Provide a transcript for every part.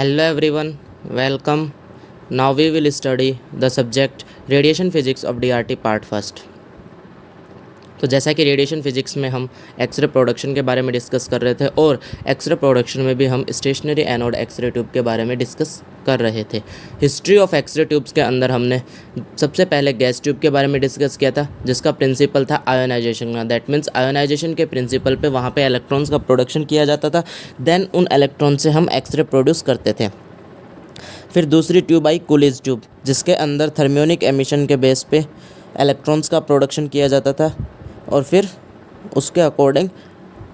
Hello everyone, welcome. Now we will study the subject radiation physics of DRT part first. तो जैसा कि radiation physics में हम x ray production के बारे में डिस्कस कर रहे थे और एक्सरे प्रोडक्शन में भी हम स्टेशनरी एनोड एक्सरे ट्यूब के बारे में डिस्कस कर रहे थे। हिस्ट्री ऑफ एक्सरे ट्यूब्स के अंदर हमने सबसे पहले गैस ट्यूब के बारे में डिस्कस किया था, जिसका प्रिंसिपल था आयोनाइजेशन का। दैट मीन्स आयोनाइजेशन के प्रिंसिपल पे वहाँ पे इलेक्ट्रॉन्स का प्रोडक्शन किया जाता था, देन उन इलेक्ट्रॉन से हम एक्सरे प्रोड्यूस करते थे। फिर दूसरी ट्यूब आई कूलिज ट्यूब, जिसके अंदर थर्मियोनिक एमिशन के बेस पे इलेक्ट्रॉन्स का प्रोडक्शन किया जाता था और फिर उसके अकॉर्डिंग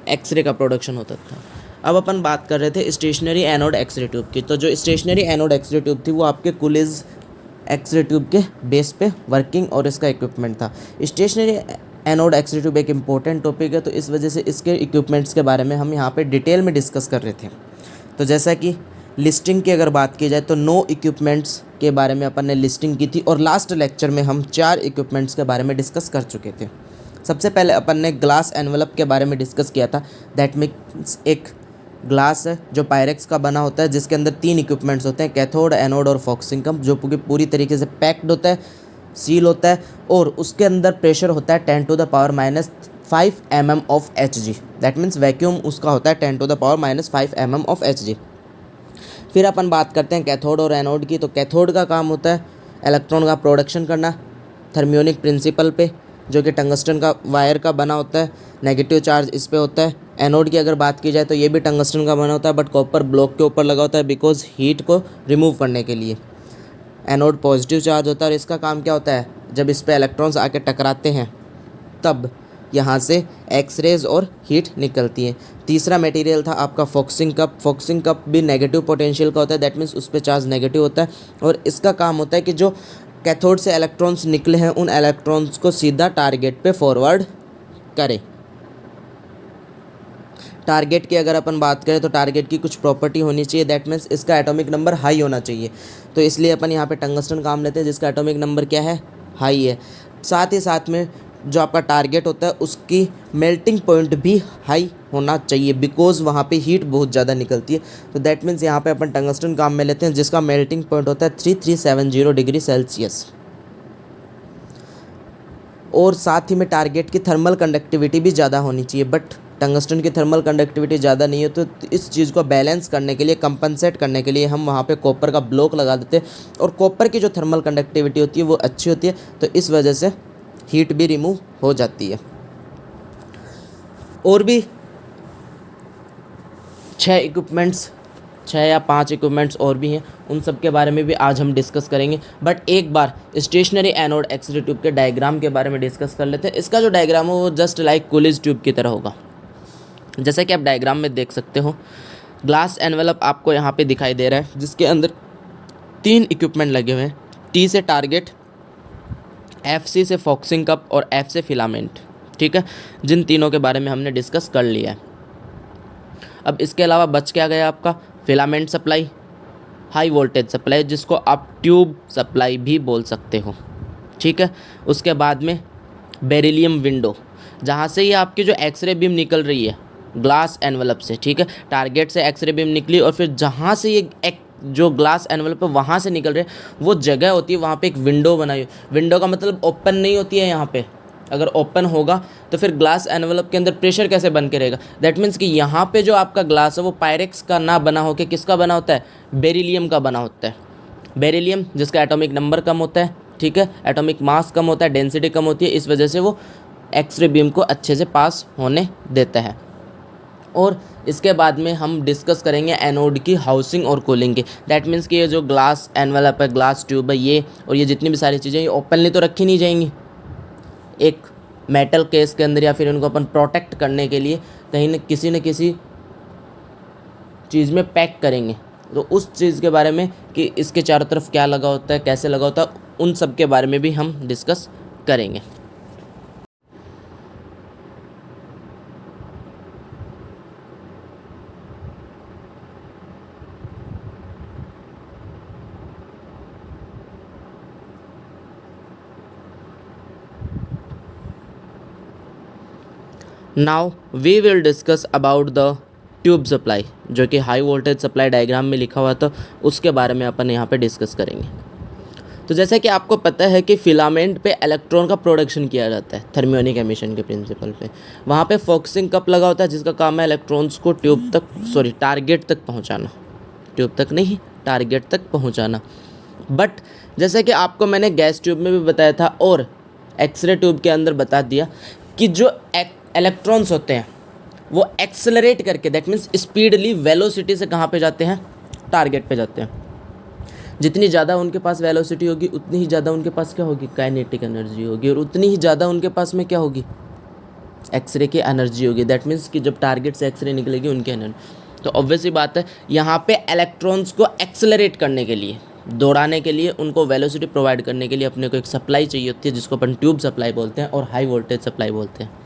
एक्सरे का प्रोडक्शन होता था। अब अपन बात कर रहे थे स्टेशनरी एनोड एक्सरे ट्यूब की। तो जो स्टेशनरी एनोड एक्सरे ट्यूब थी वो आपके कूलिज एक्सरे ट्यूब के बेस पे वर्किंग और इसका इक्विपमेंट था। स्टेशनरी एनोड एक्सरे ट्यूब एक इम्पोर्टेंट टॉपिक है, तो इस वजह से इसके इक्विपमेंट्स के बारे में हम यहाँ पे डिटेल में डिस्कस कर रहे थे। तो जैसा कि लिस्टिंग की अगर बात की जाए तो 9 इक्विपमेंट्स के बारे में अपन ने लिस्टिंग की थी और लास्ट लेक्चर में हम 4 इक्विपमेंट्स के बारे में डिस्कस कर चुके थे। सबसे पहले अपन ने ग्लास एनवलप के बारे में डिस्कस किया था। दैट मीन्स एक ग्लास है जो पायरेक्स का बना होता है, जिसके अंदर 3 इक्विपमेंट्स होते हैं, कैथोड, एनोड और फॉक्सिंग कप, जो पूरी तरीके से पैक्ड होता है, सील होता है और उसके अंदर प्रेशर होता है 10⁻⁵ mm of Hg। That means vacuum उसका होता है 10⁻⁵ mm ऑफ Hg। फिर अपन बात करते हैं कैथोड और एनोड की। तो कैथोड का काम होता है इलेक्ट्रॉन का प्रोडक्शन करना थर्मियोनिक प्रिंसिपल पे, जो कि टंगस्टन का वायर का बना होता है, नेगेटिव चार्ज इस पे होता है। एनोड की अगर बात की जाए तो ये भी टंगस्टन का बना होता है, बट कॉपर ब्लॉक के ऊपर लगा होता है बिकॉज हीट को रिमूव करने के लिए। एनोड पॉजिटिव चार्ज होता है और इसका काम क्या होता है, जब इस पे इलेक्ट्रॉन्स आके टकराते हैं तब यहाँ से एक्सरेज और हीट निकलती है। तीसरा मटेरियल था आपका फॉक्सिंग कप। फॉक्सिंग कप भी नेगेटिव पोटेंशियल का होता है, दैट मीन्स उस पर चार्ज नेगेटिव होता है और इसका काम होता है कि जो कैथोड से इलेक्ट्रॉन्स निकले हैं उन इलेक्ट्रॉन्स को सीधा टारगेट पे फॉरवर्ड करें। टारगेट की अगर अपन बात करें तो टारगेट की कुछ प्रॉपर्टी होनी चाहिए, दैट मीन्स इसका एटॉमिक नंबर हाई होना चाहिए। तो इसलिए अपन यहाँ पे टंगस्टन काम लेते हैं जिसका एटॉमिक नंबर क्या है, हाई है। साथ ही साथ में जो आपका टारगेट होता है उसकी मेल्टिंग पॉइंट भी हाई होना चाहिए बिकॉज वहाँ पे हीट बहुत ज़्यादा निकलती है। तो दैट मीन्स यहाँ पे अपन टंगस्टन काम में लेते हैं जिसका मेल्टिंग पॉइंट होता है 3370 डिग्री सेल्सियस। और साथ ही में टारगेट की थर्मल कंडक्टिविटी भी ज़्यादा होनी चाहिए, बट टंगस्टन की थर्मल कंडक्टिविटी ज़्यादा नहीं है। तो इस चीज़ को बैलेंस करने के लिए, कंपनसेट करने के लिए हम वहाँ पे कॉपर का ब्लॉक लगा देते हैं और कॉपर की जो थर्मल कंडक्टिविटी होती है वो अच्छी होती है, तो इस वजह से हीट भी रिमूव हो जाती है। और भी 6 या 5 इक्विपमेंट्स और भी हैं, उन सब के बारे में भी आज हम डिस्कस करेंगे। बट एक बार स्टेशनरी एनोड एक्सरे ट्यूब के डायग्राम के बारे में डिस्कस कर लेते हैं। इसका जो डायग्राम है वो जस्ट लाइक कूलिज ट्यूब की तरह होगा। जैसा कि आप डायग्राम में देख सकते हो, ग्लास एनवेलप आपको यहाँ पे दिखाई दे रहा है जिसके अंदर 3 इक्विपमेंट लगे हुए हैं, टी से टारगेट, FC से फॉक्सिंग कप और F से फिलामेंट। ठीक है, जिन तीनों के बारे में हमने डिस्कस कर लिया है। अब इसके अलावा बच क्या गया आपका filament supply, high voltage supply जिसको आप ट्यूब सप्लाई भी बोल सकते हो। ठीक है, उसके बाद में बेरिलियम विंडो, जहाँ से ये आपकी जो एक्सरे बीम निकल रही है ग्लास एनवलप से, ठीक है, टारगेट से एक्सरे बीम निकली और फिर जहाँ से ये जो ग्लास एनवलप है वहाँ से निकल रहे वो जगह होती है, वहाँ पे एक विंडो बनाई। विंडो का मतलब ओपन नहीं होती है यहाँ पे, अगर ओपन होगा तो फिर ग्लास एनवलप के अंदर प्रेशर कैसे बन के रहेगा। दैट मीन्स कि यहाँ पे जो आपका ग्लास है वो पायरेक्स का ना बना होकर किसका बना होता है, बेरिलियम का बना होता है। बेरिलियम जिसका एटॉमिक नंबर कम होता है, ठीक है, एटॉमिक मास कम होता है, डेंसिटी कम होती है, इस वजह से वो एक्सरे बीम को अच्छे से पास होने देता है। और इसके बाद में हम डिस्कस करेंगे एनोड की हाउसिंग और कूलिंग की। दैट मीन्स कि ये जो ग्लास एनवलप है, ग्लास ट्यूब है, ये और ये जितनी भी सारी चीज़ें ये ओपनली तो रखी नहीं जाएंगी, एक मेटल केस के अंदर या फिर उनको अपन प्रोटेक्ट करने के लिए कहीं न किसी चीज़ में पैक करेंगे। तो उस चीज़ के बारे में कि इसके चारों तरफ क्या लगा होता है, कैसे लगा होता है, उन सब के बारे में भी हम डिस्कस करेंगे। Now we will discuss about the tube supply, जो कि हाई वोल्टेज सप्लाई डायग्राम में लिखा हुआ था, उसके बारे में अपन यहाँ पे डिस्कस करेंगे। तो जैसा कि आपको पता है कि फिलामेंट पे इलेक्ट्रॉन का प्रोडक्शन किया जाता है थर्मियोनिक एमिशन के प्रिंसिपल पे। वहाँ पे फोकसिंग कप लगा होता है जिसका काम है इलेक्ट्रॉन्स को टारगेट तक पहुँचाना, ट्यूब तक नहीं, टारगेट तक पहुँचाना। बट जैसा कि आपको मैंने गैस ट्यूब में भी बताया था और एक्सरे ट्यूब के अंदर बता दिया कि जो इलेक्ट्रॉन्स होते हैं वो एक्सेलरेट करके, दैट मीन्स स्पीडली, वेलोसिटी से कहाँ पे जाते हैं, टारगेट पे जाते हैं। जितनी ज़्यादा उनके पास वेलोसिटी होगी उतनी ही ज़्यादा उनके पास क्या होगी, काइनेटिक एनर्जी होगी, और उतनी ही ज़्यादा उनके पास में क्या होगी, एक्सरे की एनर्जी होगी। दैट मीन्स कि जब टारगेट से एक्सरे निकलेगी उनकी एनर्जी। तो ऑब्वियसली बात है, यहाँ पे इलेक्ट्रॉन्स को एक्सेलरेट करने के लिए, दौड़ाने के लिए, उनको वेलोसिटी प्रोवाइड करने के लिए अपने को एक सप्लाई चाहिए होती है जिसको अपन ट्यूब सप्लाई बोलते हैं और हाई वोल्टेज सप्लाई बोलते हैं।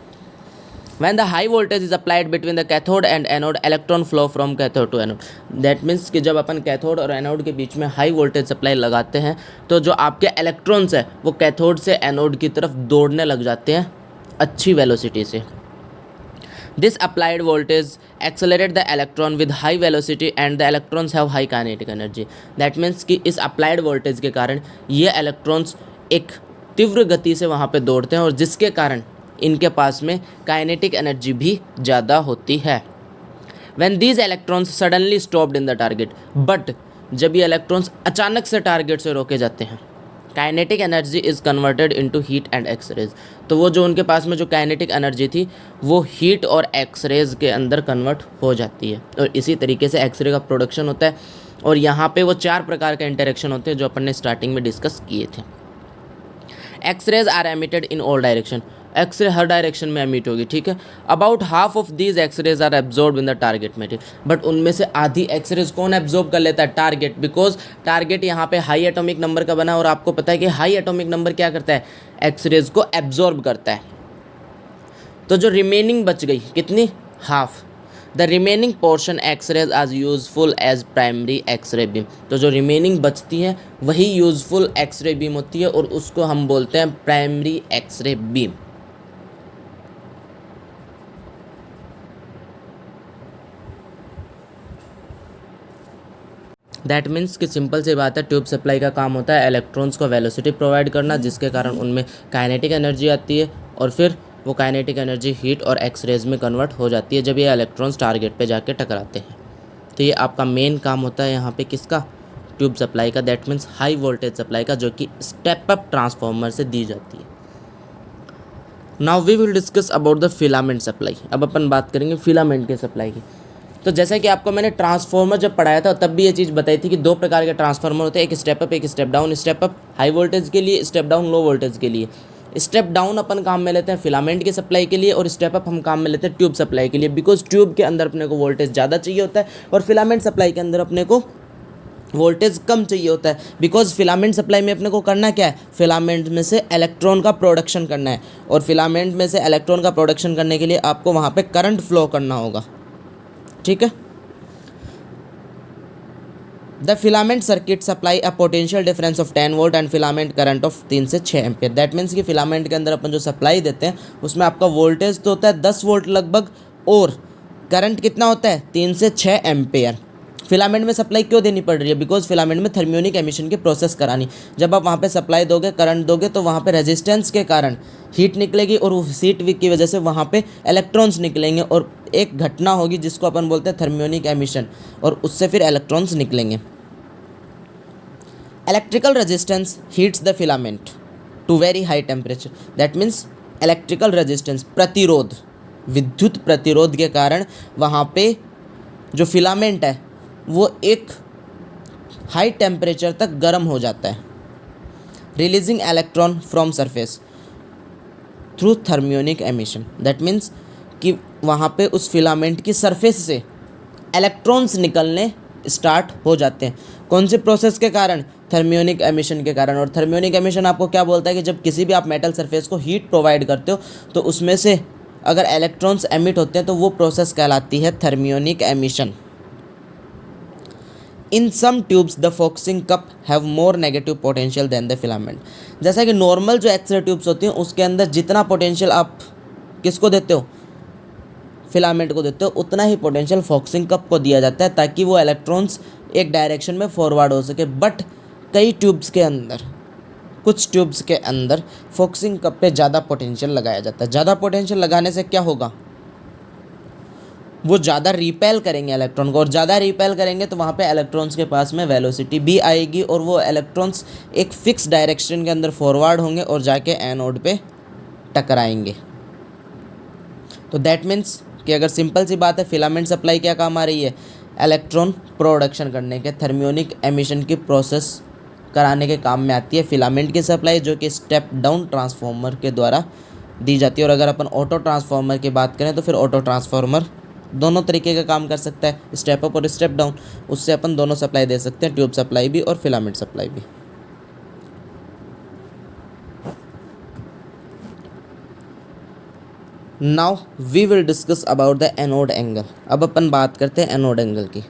When the high voltage is applied between the cathode and anode, electron flow from cathode to anode. That means कि जब अपन कैथोड और एनोड के बीच में हाई वोल्टेज सप्लाई लगाते हैं तो जो आपके इलेक्ट्रॉन्स है वो कैथोड से एनोड की तरफ दौड़ने लग जाते हैं अच्छी वेलोसिटी से। This applied voltage accelerate the electron with high velocity and the electrons have high kinetic energy. That means कि इस applied voltage के कारण ये इलेक्ट्रॉन्स एक तीव्र गति से वहाँ पे दौड़ते हैं और जिसके कारण इनके पास में काइनेटिक एनर्जी भी ज़्यादा होती है। When these electrons suddenly stopped in the target, but जब ये इलेक्ट्रॉन्स अचानक से टारगेट से रोके जाते हैं, kinetic energy is converted into heat and X rays. तो वो जो उनके पास में जो काइनेटिक एनर्जी थी वो हीट और एक्सरेज के अंदर कन्वर्ट हो जाती है, और इसी तरीके से एक्सरे का प्रोडक्शन होता है। और यहाँ पे वो 4 प्रकार के इंटरेक्शन होते हैं जो अपन ने स्टार्टिंग में डिस्कस किए थे। X rays are emitted in all direction, X ray हर डायरेक्शन में एमिट होगी, ठीक है। About half of these X rays are absorb in the target material, but उनमें से आधी एक्सरेज कौन एब्जॉर्ब कर लेता है, टारगेट, बिकॉज टारगेट यहाँ पे हाई एटॉमिक नंबर का बना है और आपको पता है कि हाई एटॉमिक नंबर क्या करता है, एक्सरेज को एब्जॉर्ब करता है। तो जो रिमेनिंग बच गई कितनी, half, the remaining portion x-rays as useful as primary x ray beam. तो जो रिमेनिंग बचती है वही यूजफुल एक्सरे बीम होती है और उसको हम बोलते हैं primary x ray beam. That means कि सिंपल सी बात है, ट्यूब सप्लाई का काम होता है इलेक्ट्रॉन्स को वेलोसिटी प्रोवाइड करना जिसके कारण उनमें काइनेटिक एनर्जी आती है और फिर वो काइनेटिक एनर्जी हीट और एक्सरेज में कन्वर्ट हो जाती है जब ये इलेक्ट्रॉन्स टारगेट पे जाके टकराते हैं। तो ये आपका मेन काम होता है यहाँ पे किसका, ट्यूब सप्लाई का, that means high voltage supply का, जो कि स्टेप अप ट्रांसफार्मर से दी जाती है। Now we will discuss about the filament supply. अब अपन बात करेंगे फिलामेंट के सप्लाई की। तो जैसा कि आपको मैंने ट्रांसफार्मर जब पढ़ाया था तब भी ये चीज़ बताई थी कि 2 प्रकार के ट्रांसफार्मर होते हैं, एक स्टेप अप एक step down. Step up high voltage के लिए, स्टेप डाउन लो वोल्टेज के लिए। स्टेप डाउन अपन काम में लेते हैं फिलामेंट की सप्लाई के लिए और स्टेप अप हम काम में लेते हैं ट्यूब सप्लाई के लिए, बिकॉज ट्यूब के अंदर अपने को वोल्टेज ज़्यादा चाहिए होता है और फिलामेंट सप्लाई के अंदर अपने को वोल्टेज कम चाहिए होता है। बिकॉज फिलामेंट सप्लाई में अपने को करना क्या है, फिलामेंट में से इलेक्ट्रॉन का प्रोडक्शन करना है और फिलामेंट में से इलेक्ट्रॉन का प्रोडक्शन करने के लिए आपको वहाँ पे करंट फ्लो करना होगा, ठीक है। The filament circuit supply a potential difference of 10 volt and filament current of 3 से 6 एम्पियर। दैट मीन्स कि फिलामेंट के अंदर अपन जो सप्लाई देते हैं उसमें आपका वोल्टेज तो होता है 10 वोल्ट लगभग और करंट कितना होता है 3 से 6 एम्पियर। फिलामेंट में सप्लाई क्यों देनी पड़ रही है, बिकॉज फिलामेंट में थर्मियोनिक एमिशन की प्रोसेस करानी। जब आप वहाँ पे सप्लाई दोगे, करंट दोगे, तो वहाँ पे रेजिस्टेंस के कारण हीट निकलेगी और उस हीट की वजह से वहाँ पे इलेक्ट्रॉन्स निकलेंगे और एक घटना होगी जिसको अपन बोलते हैं थर्मियोनिक एमिशन, और उससे फिर इलेक्ट्रॉन्स निकलेंगे। Electrical resistance heats the filament to very high temperature. That means electrical resistance, प्रतिरोध, विद्युत प्रतिरोध के कारण वहाँ पे जो फिलामेंट है वो एक हाई टेम्परेचर तक गर्म हो जाता है, releasing electron from surface through thermionic emission. That means कि वहाँ पे उस फिलामेंट की सरफेस से इलेक्ट्रॉन्स निकलने स्टार्ट हो जाते हैं। कौन से प्रोसेस के कारण, थर्मियोनिक एमिशन के कारण। और थर्मियोनिक एमिशन आपको क्या बोलता है कि जब किसी भी आप मेटल सरफेस को हीट प्रोवाइड करते हो तो उसमें से अगर इलेक्ट्रॉन्स एमिट होते हैं तो वो प्रोसेस कहलाती है thermionic emission. In some tubes the focusing cup have more negative potential than the filament. जैसा कि नॉर्मल जो एक्सरे ट्यूब्स होती हैं उसके अंदर जितना पोटेंशियल आप किसको देते हो, फिलामेंट को देते हो उतना ही पोटेंशियल फोकसिंग कप को दिया जाता है, ताकि वो इलेक्ट्रॉन्स एक डायरेक्शन में फॉरवर्ड हो सके। बट कई ट्यूब्स के अंदर, कुछ ट्यूब्स के अंदर फोकसिंग कप पे ज़्यादा पोटेंशियल लगाया जाता है। ज़्यादा पोटेंशियल लगाने से क्या होगा, वो ज़्यादा रिपेल करेंगे इलेक्ट्रॉन को, और ज़्यादा रिपेल करेंगे तो वहाँ पे इलेक्ट्रॉन्स के पास में वेलोसिटी भी आएगी, और वो इलेक्ट्रॉन्स एक फिक्स डायरेक्शन के अंदर फॉरवर्ड होंगे और जाके एनोड पे टकराएंगे। तो दैट मीन्स कि अगर सिंपल सी बात है, फिलामेंट सप्लाई क्या काम आ रही है, इलेक्ट्रॉन प्रोडक्शन करने के, थर्मियोनिक एमिशन की प्रोसेस कराने के काम में आती है फिलामेंट की सप्लाई, जो कि स्टेप डाउन ट्रांसफार्मर के द्वारा दी जाती है। और अगर अपन ऑटो ट्रांसफार्मर की बात करें तो फिर ऑटो ट्रांसफार्मर दोनों तरीके का काम कर सकता है, स्टेप अप और स्टेप डाउन। उससे अपन दोनों सप्लाई दे सकते हैं, ट्यूब सप्लाई भी और फिलामेंट सप्लाई भी। Now we will discuss about the anode angle. अब अपन बात करते हैं एनोड एंगल की।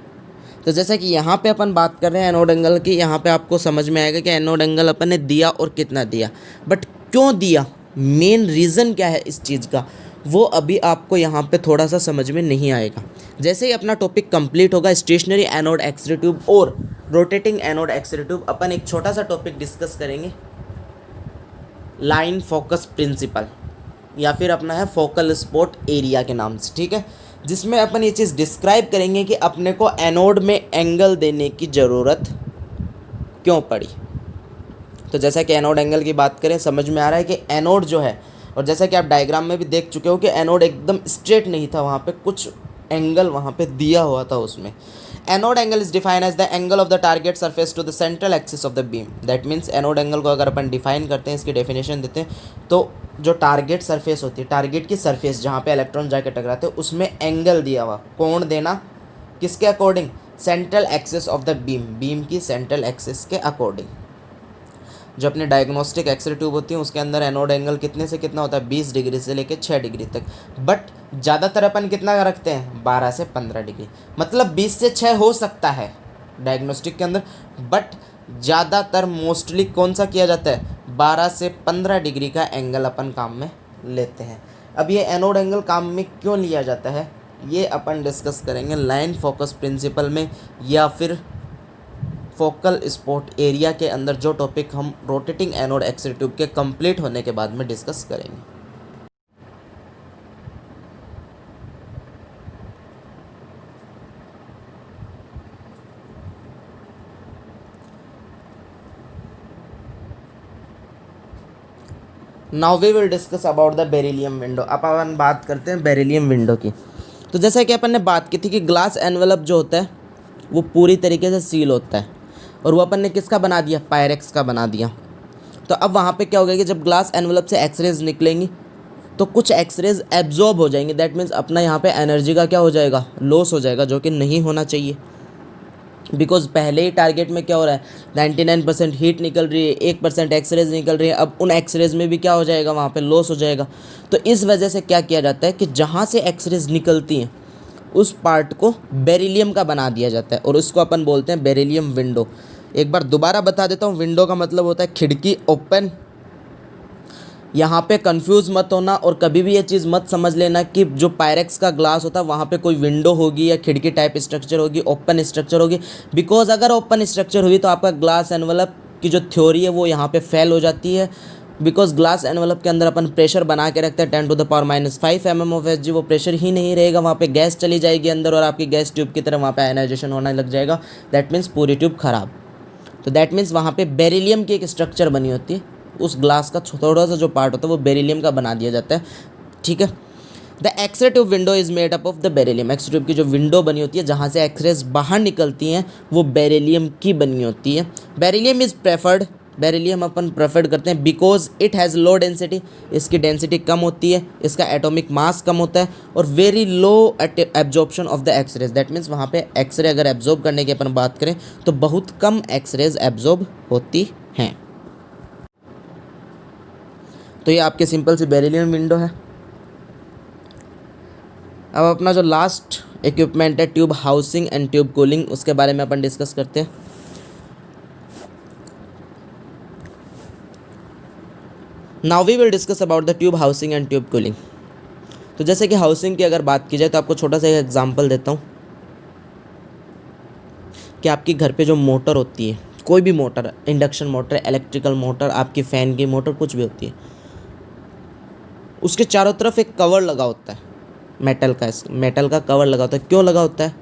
तो जैसा कि यहाँ पे अपन बात कर रहे हैं एनोड एंगल की, यहाँ पे आपको समझ में आएगा कि एनोड एंगल अपन ने दिया और कितना दिया, बट क्यों दिया, मेन रीज़न क्या है इस चीज़ का, वो अभी आपको यहाँ पे थोड़ा सा समझ में नहीं आएगा। जैसे ही अपना टॉपिक कंप्लीट होगा, स्टेशनरी एनोड एक्स-रे ट्यूब और रोटेटिंग एनोड एक्स-रे ट्यूब, अपन एक छोटा सा टॉपिक डिस्कस करेंगे, लाइन फोकस प्रिंसिपल, या फिर अपना है फोकल स्पॉट एरिया के नाम से, ठीक है, जिसमें अपन ये चीज़ डिस्क्राइब करेंगे कि अपने को एनोड में एंगल देने की ज़रूरत क्यों पड़ी। तो जैसा कि एनोड एंगल की बात करें, समझ में आ रहा है कि एनोड जो है, और जैसा कि आप डायग्राम में भी देख चुके हो कि एनोड एकदम स्ट्रेट नहीं था, वहाँ पे कुछ एंगल वहाँ पे दिया हुआ था उसमें। Anode angle is defined as the angle of the target surface to the central axis of the beam. That means anode angle को अगर अपन डिफाइन करते हैं, इसकी डेफिनेशन देते हैं, तो जो टारगेट सरफेस होती है, टारगेट की सरफेस जहाँ पे इलेक्ट्रॉन जाके टकराते हैं, उसमें एंगल दिया हुआ, कोण देना किसके according, central axis of the beam, beam की सेंट्रल एक्सिस के अकॉर्डिंग। जो अपने डायग्नोस्टिक एक्सरे ट्यूब होती है उसके अंदर एनोड एंगल कितने से कितना होता है, 20 डिग्री से लेकर 6 डिग्री तक, बट ज़्यादातर अपन कितना रखते हैं, 12 से 15 डिग्री, मतलब 20 से 6 हो सकता है डायग्नोस्टिक के अंदर, बट ज़्यादातर मोस्टली कौन सा किया जाता है, 12 से 15 डिग्री का एंगल अपन काम में लेते हैं। अब ये एनोड एंगल काम में क्यों लिया जाता है, ये अपन डिस्कस करेंगे लाइन फोकस प्रिंसिपल में, या फिर फोकल स्पॉट एरिया के अंदर, जो टॉपिक हम रोटेटिंग एनोड एक्स-रे ट्यूब के कंप्लीट होने के बाद में डिस्कस करेंगे। Now we will discuss about the beryllium window. अब अपन बात करते हैं बेरिलियम विंडो की। तो जैसा कि अपन ने बात की थी कि ग्लास एनवेलप जो होता है वो पूरी तरीके से सील होता है, और वो अपन ने किसका बना दिया, पायरेक्स का बना दिया। तो अब वहाँ पे क्या होगा कि जब ग्लास एनवेलप से एक्सरेज निकलेंगी तो कुछ एक्सरेज एब्जॉर्ब हो जाएंगी। दैट मीन्स अपना यहाँ पे एनर्जी का क्या हो जाएगा, लॉस हो जाएगा, जो कि नहीं होना चाहिए। बिकॉज पहले ही टारगेट में क्या हो रहा है, 99% हीट निकल रही है, 1% एक्सरेज निकल रही है, अब उन एक्सरेज में भी क्या हो जाएगा, वहाँ पे लॉस हो जाएगा। तो इस वजह से क्या किया जाता है कि जहाँ से एक्सरेज निकलती हैं उस पार्ट को बेरिलियम का बना दिया जाता है, और उसको अपन बोलते हैं बेरिलियम विंडो। एक बार दोबारा बता देता हूँ, विंडो का मतलब होता है खिड़की, ओपन। यहाँ पे कंफ्यूज मत होना, और कभी भी ये चीज़ मत समझ लेना कि जो पायरेक्स का ग्लास होता है वहाँ पे कोई विंडो होगी या खिड़की टाइप स्ट्रक्चर होगी, ओपन स्ट्रक्चर होगी। बिकॉज अगर ओपन स्ट्रक्चर हुई तो आपका ग्लास एनवलप की जो थ्योरी है वो यहाँ पे फेल हो जाती है। बिकॉज ग्लास एनवलप के अंदर अपन प्रेशर बना के रखते हैं 10⁻⁻5 mm ऑफ Hg, वो प्रेशर ही नहीं रहेगा, वहाँ पे गैस चली जाएगी अंदर, और आपकी गैस ट्यूब की तरह वहाँ पे आयनाइजेशन होने लग जाएगा। दैट मीन्स पूरी ट्यूब खराब। तो दैट मीन्स वहाँ पे बेरिलियम की एक स्ट्रक्चर बनी होती है, उस ग्लास का थोड़ा सा जो पार्ट होता है वो बेरिलियम का बना दिया जाता है, ठीक है। The X ray tube window is made up of the beryllium. X ray tube की जो विंडो बनी होती है जहाँ से एक्सरेज बाहर निकलती हैं वो बेरिलियम की बनी होती है। बेरिलियम इज़ प्रेफर्ड, बेरिलियम अपन प्रेफर्ड करते हैं because it has low density, इसकी डेंसिटी कम होती है, इसका एटॉमिक मास कम होता है, और very low absorption of the X rays. That means वहाँ पे एक्सरे अगर एब्जॉर्ब करने की अपन बात करें तो बहुत कम एक्सरेज एब्जॉर्ब होती हैं। तो ये आपके सिंपल सी बेरिलियम विंडो है। अब अपना जो लास्ट इक्विपमेंट है tube housing and tube cooling, उसके बारे में अपन डिस्कस करते हैं। Now we will discuss about the tube housing and tube cooling. तो जैसे कि हाउसिंग की अगर बात की जाए तो आपको छोटा सा एक एग्जांपल देता हूँ कि आपके घर पे जो मोटर होती है, कोई भी motor, induction motor, electrical motor, आपकी फ़ैन की मोटर, कुछ भी होती है, उसके चारों तरफ एक कवर लगा होता है मेटल का कवर लगा होता है। क्यों लगा होता है?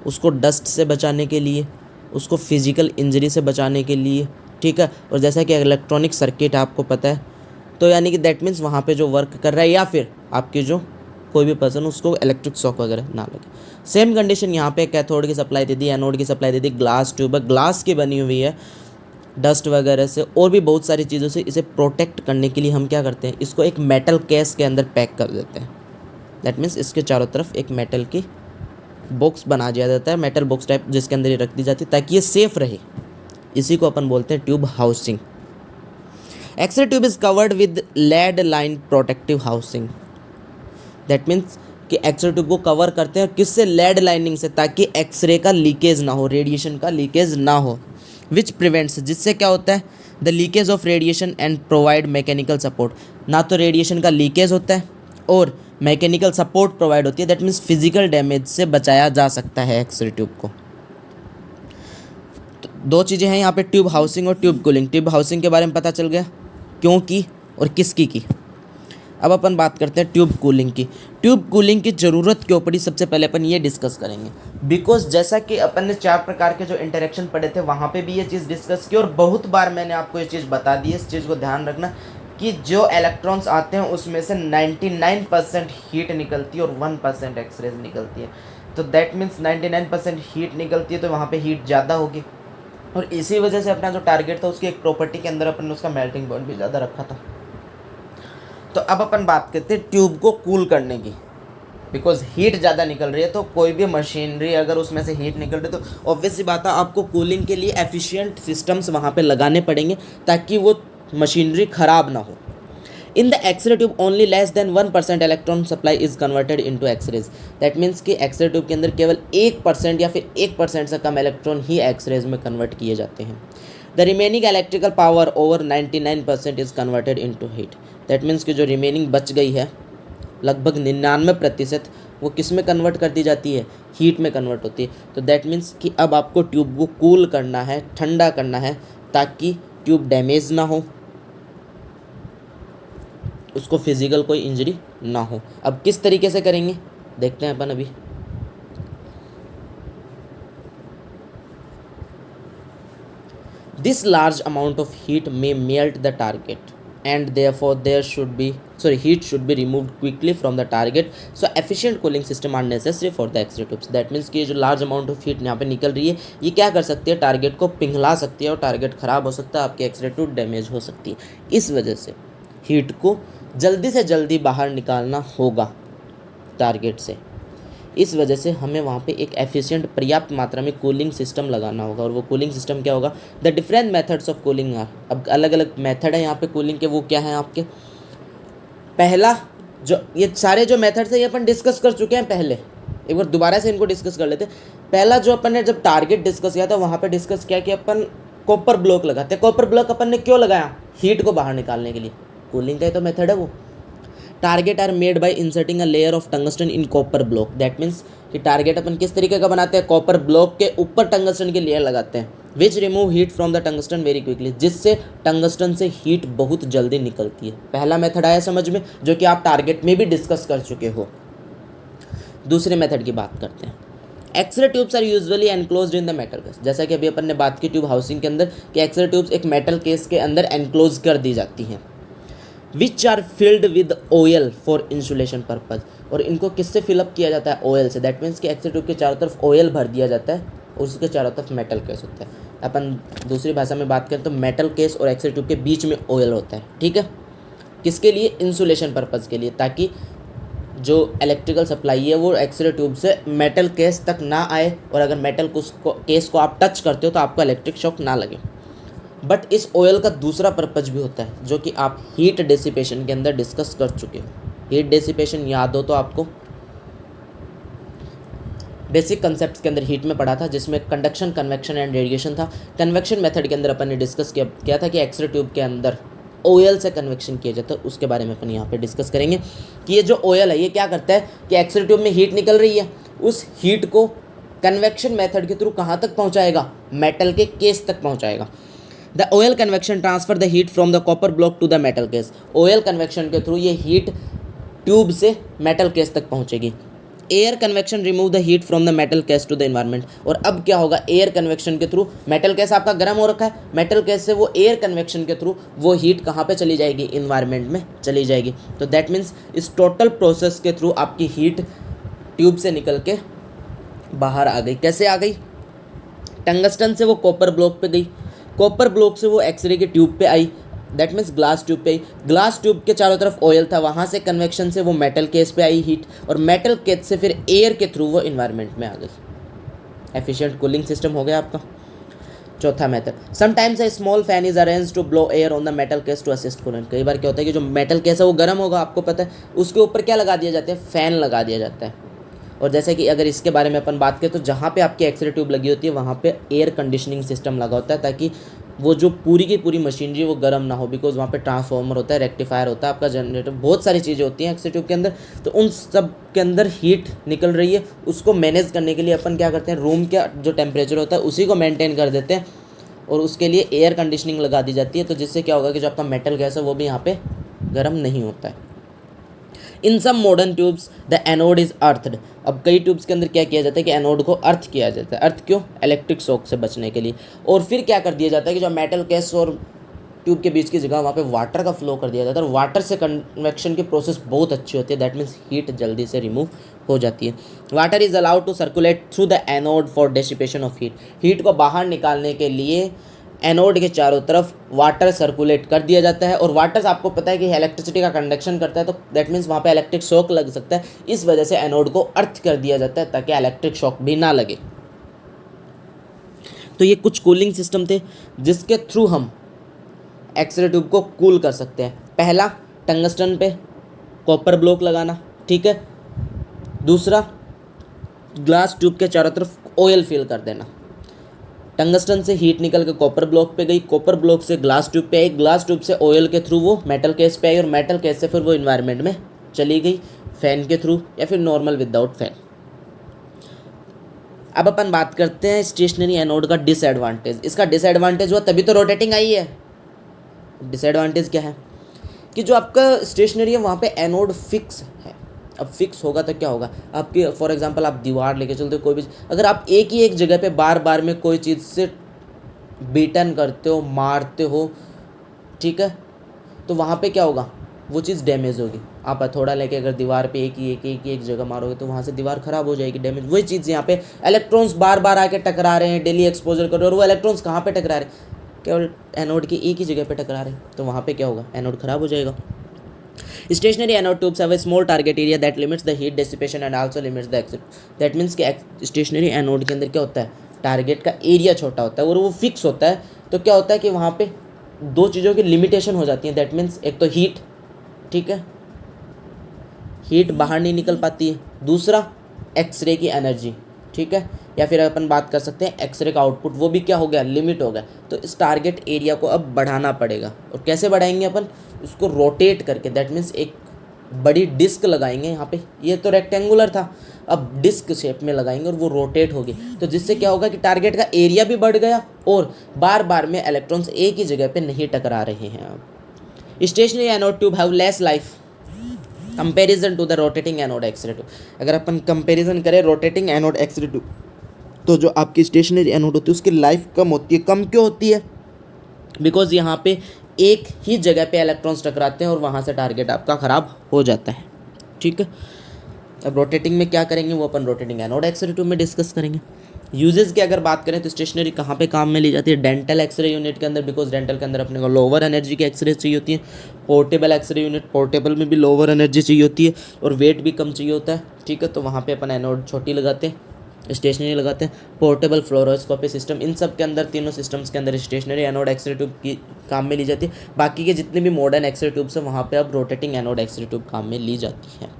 उसको डस्ट से बचाने के लिए, उसको फिजिकल इंजरी से बचाने के लिए, ठीक है। और जैसा कि इलेक्ट्रॉनिक सर्किट आपको पता है, तो यानी कि दैट मीन्स वहाँ पे जो वर्क कर रहा है या फिर आपके जो कोई भी पर्सन, उसको इलेक्ट्रिक शॉक वगैरह ना लगे। सेम कंडीशन यहाँ पे कैथोड की सप्लाई दे दी, एनोड की सप्लाई दे दी, ग्लास ट्यूब है, ग्लास की बनी हुई है, डस्ट वगैरह से और भी बहुत सारी चीज़ों से इसे प्रोटेक्ट करने के लिए हम क्या करते हैं, इसको एक मेटल केस के अंदर पैक कर देते हैं। दैट मीन्स इसके चारों तरफ एक मेटल की बॉक्स बना दिया जाता है, मेटल बॉक्स टाइप, जिसके अंदर ये रख दी जाती है ताकि ये सेफ रहे। इसी को अपन बोलते हैं tube housing. X ray tube is covered with lead line protective housing. That means कि एक्सरे ट्यूब को कवर करते हैं किससे? लेड लाइनिंग से, ताकि एक्सरे का लीकेज ना हो, रेडिएशन का लीकेज ना हो। विच प्रिवेंट्स, जिससे क्या होता है? The leakage of radiation and provide mechanical support. ना तो रेडिएशन का लीकेज होता है और मैकेनिकल सपोर्ट प्रोवाइड होती है। दैट मीन्स फिजिकल डैमेज से बचाया जा सकता है एक्सरे ट्यूब को। तो दो चीज़ें हैं यहाँ पे, ट्यूब हाउसिंग और ट्यूब कूलिंग। ट्यूब हाउसिंग के बारे में पता चल गया क्यों की और किसकी की। अब अपन बात करते हैं ट्यूब कूलिंग की। ट्यूब कूलिंग की ज़रूरत क्यों पड़ी, सबसे पहले अपन ये डिस्कस करेंगे। बिकॉज जैसा कि अपन ने 4 प्रकार के जो इंटरेक्शन पढ़े थे वहाँ पे भी ये चीज़ डिस्कस की, और बहुत बार मैंने आपको ये चीज़ बता दी है। इस चीज़ को ध्यान रखना कि जो इलेक्ट्रॉन्स आते हैं उसमें से 99% हीट निकलती है और 1% एक्सरेज निकलती है। तो दैट मीन्स 99% हीट निकलती है, तो वहाँ पे हीट ज़्यादा होगी, और इसी वजह से अपना जो टारगेट था उसकी एक प्रॉपर्टी के अंदर अपन ने उसका मेल्टिंग पॉइंट भी ज़्यादा रखा था। तो अब अपन बात करते हैं ट्यूब को कूल करने की। बिकॉज हीट ज़्यादा निकल रही है, तो कोई भी मशीनरी अगर उसमें से हीट निकल रही है तो ऑब्वियस सी बात है आपको कूलिंग के लिए एफिशिएंट सिस्टम्स वहाँ पे लगाने पड़ेंगे ताकि वो मशीनरी ख़राब ना हो। In the X ray tube only less than 1% electron supply is converted into X rays. That means कि एक्सरे ट्यूब के अंदर केवल 1% या फिर 1% से कम इलेक्ट्रॉन ही एक्सरेज में कन्वर्ट किए जाते हैं। The remaining electrical power over 99% is converted into heat. That means कि जो रिमेनिंग बच गई है लगभग 99%, वो किस में कन्वर्ट कर दी जाती है? हीट में कन्वर्ट होती है। तो दैट मीन्स कि अब आपको ट्यूब को कूल करना है, ठंडा करना है, ताकि ट्यूब डैमेज ना हो, उसको फिजिकल कोई इंजरी ना हो। अब किस तरीके से करेंगे देखते हैं अपन अभी। This large amount of heat may melt the target and therefore heat should be removed quickly from the target, so efficient cooling system are necessary for the X-ray tubes। that means कि जो large amount of heat यहाँ पे निकल रही है ये क्या कर सकती है? टारगेट को पिघला सकती है और टारगेट ख़राब हो सकता है, आपकी एक्सरे ट्यूब डैमेज हो सकती है। इस वजह से हीट को जल्दी से जल्दी बाहर निकालना होगा टारगेट से। इस वजह से हमें वहाँ पे एक एफिशिएंट पर्याप्त मात्रा में कूलिंग सिस्टम लगाना होगा। और वो कूलिंग सिस्टम क्या होगा? The different methods of cooling are. अब अलग अलग मेथड है यहाँ पे कूलिंग के, वो क्या है आपके? पहला, जो ये सारे जो मेथड्स है ये अपन डिस्कस कर चुके हैं पहले, एक बार दोबारा से इनको डिस्कस कर लेते हैं। पहला जो अपन ने जब टारगेट डिस्कस किया था वहाँ पर डिस्कस किया कि अपन कॉपर ब्लॉक लगाते हैं। कॉपर ब्लॉक अपन ने क्यों लगाया? हीट को बाहर निकालने के लिए। कूलिंग का ही तो मेथड है वो। Target are made by inserting a layer of tungsten in copper block. That means कि टारगेट अपन किस तरीके का बनाते हैं? कॉपर ब्लॉक के ऊपर टंगस्टन की लेयर लगाते हैं, which remove heat from the tungsten very quickly, जिससे टंगस्टन से हीट बहुत जल्दी निकलती है। पहला मेथड आया समझ में, जो कि आप टारगेट में भी डिस्कस कर चुके हो। दूसरे मेथड की बात करते हैं। X ray tubes are usually enclosed in the metal case. जैसा कि अभी अपन ने बात की ट्यूब हाउसिंग के अंदर कि एक्सरे ट्यूब्स एक मेटल केस के अंदर एनक्लोज कर दी जाती हैं, which are filled with oil for insulation purpose. और इनको किससे फिलअप किया जाता है? ऑयल से। दैट मीन्स कि एक्सरे ट्यूब के चारों तरफ ऑयल भर दिया जाता है और उसके चारों तरफ मेटल केस होता है। अपन दूसरी भाषा में बात करें तो मेटल केस और एक्सरे ट्यूब के बीच में ऑयल होता है, ठीक है। किसके लिए? इंसुलेशन पर्पज़ के लिए, ताकि जो इलेक्ट्रिकल सप्लाई है वो एक्सरे ट्यूब से मेटल केस तक ना आए, और अगर मेटल केस को आप टच करते हो तो आपको इलेक्ट्रिक शॉक ना लगे। बट इस ऑयल का दूसरा पर्पज भी होता है जो कि आप हीट डेसिपेशन के अंदर डिस्कस कर चुके हो। हीट डेसिपेशन याद हो तो आपको बेसिक कंसेप्ट्स के अंदर हीट में पढ़ा था, जिसमें कंडक्शन, कन्वेक्शन एंड रेडिएशन था। कन्वेक्शन मेथड के अंदर अपन ने डिस्कस किया था कि एक्सरे ट्यूब के अंदर ऑयल से कन्वेक्शन किया जाता है उसके बारे में अपन यहाँ पे डिस्कस करेंगे कि ये जो ऑयल है ये क्या करता है कि एक्स-रे ट्यूब में हीट निकल रही है, उस हीट को कन्वेक्शन मेथड के थ्रू कहाँ तक पहुँचाएगा, मेटल के केस तक पहुँचाएगा। The oil convection transfer the heat from the copper block to the metal case. Oil convection के थ्रू ये हीट ट्यूब से मेटल केस तक पहुँचेगी। Air convection remove the heat from the metal case to the environment. और अब क्या होगा, air convection के थ्रू मेटल केस आपका गर्म हो रखा है, मेटल केस से वो एयर कन्वेक्शन के थ्रू वो हीट कहाँ पे चली जाएगी, इन्वायरमेंट में चली जाएगी। तो दैट मीन्स इस टोटल प्रोसेस के थ्रू आपकी हीट ट्यूब से निकल के बाहर आ गई। कैसे आ गई, टंगस्टन से वो कॉपर ब्लॉक पे गई, कॉपर ब्लॉक से वो एक्सरे की ट्यूब पे आई, दैट मीन्स ग्लास ट्यूब पे आई, ग्लास ट्यूब के चारों तरफ ऑयल था, वहाँ से कन्वेक्शन से वो मेटल केस पे आई हीट, और मेटल केस से फिर एयर के थ्रू वो इन्वायरमेंट में आ गई। एफिशिएंट कूलिंग सिस्टम हो गया आपका। चौथा method, sometimes a small fan is arrange to blow air on the metal case to assist coolant. कई बार क्या होता है कि जो मेटल केस है वो गर्म होगा, आपको पता है, उसके ऊपर क्या लगा दिया जाता है, फ़ैन लगा दिया जाता है। और जैसे कि अगर इसके बारे में अपन बात करें तो जहाँ पे आपकी एक्सरे ट्यूब लगी होती है वहाँ पे एयर कंडीशनिंग सिस्टम लगा होता है, ताकि वो जो पूरी की पूरी मशीनरी वो गर्म ना हो, बिकॉज वहाँ पे ट्रांसफार्मर होता है, रेक्टिफायर होता है, आपका जनरेटर, बहुत सारी चीज़ें होती हैं एक्सरे ट्यूब के अंदर। तो उन सब के अंदर हीट निकल रही है, उसको मैनेज करने के लिए अपन क्या करते हैं, रूम का जो टेम्परेचर होता है उसी को मेनटेन कर देते हैं, और उसके लिए एयर कंडीशनिंग लगा दी जाती है। तो जिससे क्या होगा कि जो आपका मेटल गैस है वो भी यहाँ पे गर्म नहीं होता है। In some modern tubes the anode is earthed. अब कई ट्यूब्स के अंदर क्या किया जाता है कि एनोड को अर्थ किया जाता है। अर्थ क्यों, इलेक्ट्रिक शॉक से बचने के लिए। और फिर क्या कर दिया जाता है कि जो मेटल केस और ट्यूब के बीच की जगह वहाँ पे वाटर का फ्लो कर दिया जाता है, और वाटर से कन्वेक्शन की प्रोसेस बहुत अच्छी होती है, दैट मीन्स हीट जल्दी से रिमूव हो जाती है। Water is allowed to circulate through the anode for dissipation of heat. Heat को बाहर निकालने के लिए एनोड के चारों तरफ वाटर सर्कुलेट कर दिया जाता है, और वाटर आपको पता है कि इलेक्ट्रिसिटी का कंडक्शन करता है, तो दैट मीन्स वहाँ पे इलेक्ट्रिक शॉक लग सकता है। इस वजह से एनोड को अर्थ कर दिया जाता है ताकि इलेक्ट्रिक शॉक भी ना लगे। तो ये कुछ कूलिंग सिस्टम थे जिसके थ्रू हम एक्सरे ट्यूब को कूल कर सकते हैं। पहला, टंगस्टन पे कॉपर ब्लॉक लगाना, ठीक है। दूसरा, ग्लास ट्यूब के चारों तरफ ऑयल फिल कर देना। टंगस्टन से हीट निकल के कॉपर ब्लॉक पे गई, कॉपर ब्लॉक से ग्लास ट्यूब पे आई, ग्लास ट्यूब से ऑयल के थ्रू वो मेटल केस पे आई, और मेटल केस से फिर वो इन्वायरमेंट में चली गई फैन के थ्रू या फिर नॉर्मल विदाउट फैन। अब अपन बात करते हैं स्टेशनरी एनोड का डिसएडवांटेज। इसका डिसएडवांटेज हुआ तभी तो रोटेटिंग आई है। डिसएडवांटेज क्या है कि जो आपका स्टेशनरी है वहाँ पे एनोड फिक्स है। अब फिक्स होगा तो क्या होगा, आपकी फॉर एग्जांपल आप दीवार लेके चलते हो कोई भी, अगर आप एक ही एक जगह पे बार बार में कोई चीज़ से बीटन करते हो, मारते हो, ठीक है, तो वहाँ पे क्या होगा, वो चीज़ डैमेज होगी। आप हथौड़ा लेके अगर दीवार पे एक जगह मारोगे तो वहाँ से दीवार ख़राब हो जाएगी, डैमेज। वही चीज़ यहाँ पे इलेक्ट्रॉन्स बार बार आके टकरा रहे हैं, डेली एक्सपोजर कर रहे हो, और वो इलेक्ट्रॉन्स कहाँ पे टकरा रहे हैं, केवल एनोड की एक ही जगह पे टकरा रहे हैं, तो वहाँ पे क्या होगा, एनोड ख़राब हो जाएगा। Stationary anode tubes have a small target area that limits the heat dissipation and also limits the exit. That means कि स्टेशनरी एनोड के अंदर क्या होता है, टारगेट का एरिया छोटा होता है और वो फिक्स होता है। तो क्या होता है कि वहाँ पे दो चीज़ों की लिमिटेशन हो जाती है। दैट मीन्स एक तो हीट, ठीक है, हीट बाहर नहीं निकल पाती है। दूसरा, एक्सरे की एनर्जी, ठीक है, या फिर अपन बात कर सकते हैं एक्सरे का आउटपुट, वो भी क्या हो गया, लिमिट हो गया। तो इस टारगेट एरिया को अब बढ़ाना पड़ेगा। और कैसे बढ़ाएंगे अपन, उसको रोटेट करके। दैट मीन्स एक बड़ी डिस्क लगाएंगे यहाँ पे, ये तो रेक्टेंगुलर था, अब डिस्क शेप में लगाएंगे और वो रोटेट होगी। तो जिससे क्या होगा कि टारगेट का एरिया भी बढ़ गया और बार बार में इलेक्ट्रॉन्स एक ही जगह पे नहीं टकरा रहे हैं। अब stationary anode tube have less life comparison to the rotating anode X ray tube. अगर अपन कंपेरिजन करें रोटेटिंग एनोड एक्सरे ट्यूब, तो जो आपकी स्टेशनरी एनोड होती है उसकी लाइफ कम होती है। कम क्यों होती है, बिकॉज यहाँ पे एक ही जगह पे इलेक्ट्रॉन्स टकराते हैं और वहाँ से टारगेट आपका ख़राब हो जाता है, ठीक है। अब रोटेटिंग में क्या करेंगे वो अपन रोटेटिंग एनोड एक्सरे ट्यूब में डिस्कस करेंगे। यूजेस की अगर बात करें तो स्टेशनरी कहाँ पे काम में ली जाती है, डेंटल एक्सरे यूनिट के अंदर, बिकॉज डेंटल के अंदर अपने को लोअर एनर्जी की एक्सरे चाहिए होती है। पोर्टेबल एक्सरे यूनिट, पोर्टेबल में भी लोअर एनर्जी चाहिए होती है और वेट भी कम चाहिए होता है, ठीक है। तो वहाँ पे अपन एनोड छोटी लगाते हैं, स्टेशनरी लगाते हैं। पोर्टेबल फ्लोरोस्कोपी सिस्टम, इन सब के अंदर, तीनों सिस्टम्स के अंदर स्टेशनरी एनोड एक्सरे ट्यूब की काम में ली जाती है। बाकी के जितने भी मॉडर्न एक्सरे ट्यूब्स हैं वहाँ पे अब रोटेटिंग एनोड एक्सरे ट्यूब काम में ली जाती है।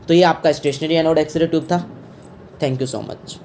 तो ये आपका स्टेशनरी एनोड एक्सरे ट्यूब था। Thank you so much.